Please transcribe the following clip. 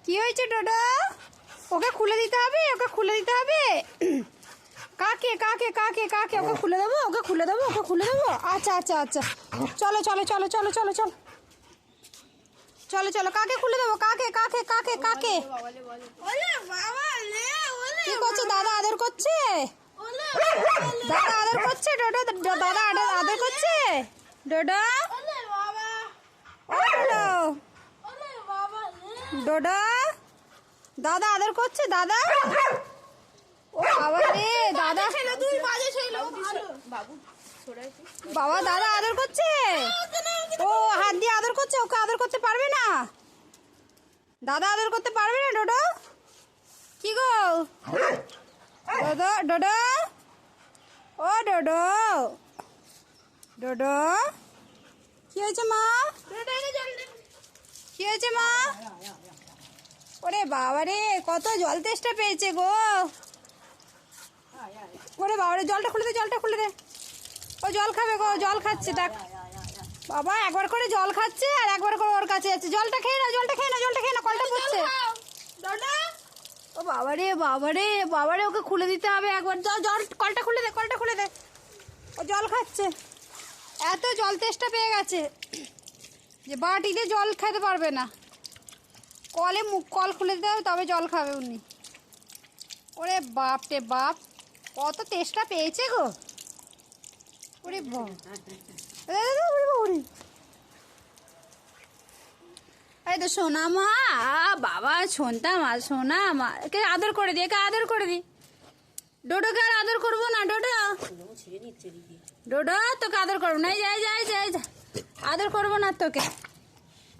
কি হয়েছে ডোডো? ওকে খুলে দিতে হবে, ওকে খুলে দিতে হবে। কাকে কাকে কাকে কাকে ওকে খুলে দেবো, ওকে খুলে দেবো, ওকে খুলে দেবো। আচ্ছা আচ্ছা আচ্ছা, চলো চলো চলো চলো চলো চলো চলো চলো। কাকে খুলে দেবো? কাকে কাকে কাকে কাকে? কি করছে? দাদা আদর করছে, দাদা আদর করছে ডোডো, দাদা আদর করছে ডোডো। ও ডোডো, ডোডো দাদা আদর করছে, দাদা। ও বাবা রে, দাদা বাবা দাদা আদর করছে। ও হাত দিয়ে আদর করছে, ওকে আদর করতে পারবে না, দাদা আদর করতে পারবে না ডোডো। কি গো ডোডো, ডোডো ও ডোডো, ডোডো কি হয়েছে মা? কি হয়েছে মা? ওরে বাবা রে, কত জল তেষ্টা পেয়েছে গো। ওরে বাবা রে, জলটা খুলে দে, জলটা খুলে দে। ও জল খাবে গো, জল খাচ্ছে দেখ বাবা, একবার করে জল খাচ্ছে আর একবার করে ওর কাছে যাচ্ছে। জলটা খেয়ে না, জলটা খেয়ে না, জলটা খেয়ে না, কলটা পড়ছে। ও বাবা রে বাবা রে বাবা রে, ওকে খুলে দিতে হবে একবার। জল কলটা খুলে দে, কলটা খুলে দে। ও জল খাচ্ছে, এত জল তেষ্টা পেয়ে গেছে যে বাটিতে জল খেতে পারবে না। কলে কল খুলে দিতে হবে, তবে জল খাবে উনি। ওরে বাপ রে বাপ, কত তেষ্টা পেয়েছে গো। ওরে বাপ, এই তো সোনা মা, বাবা শোনতা মা, সোনা মা, একে আদর করে দি, একে আদর করে দি। ডোডোকে আর আদর করবো না ডোডো, ডোডো তোকে আদর করবো না, যাই যাই যাই, আদর করবো না তোকে।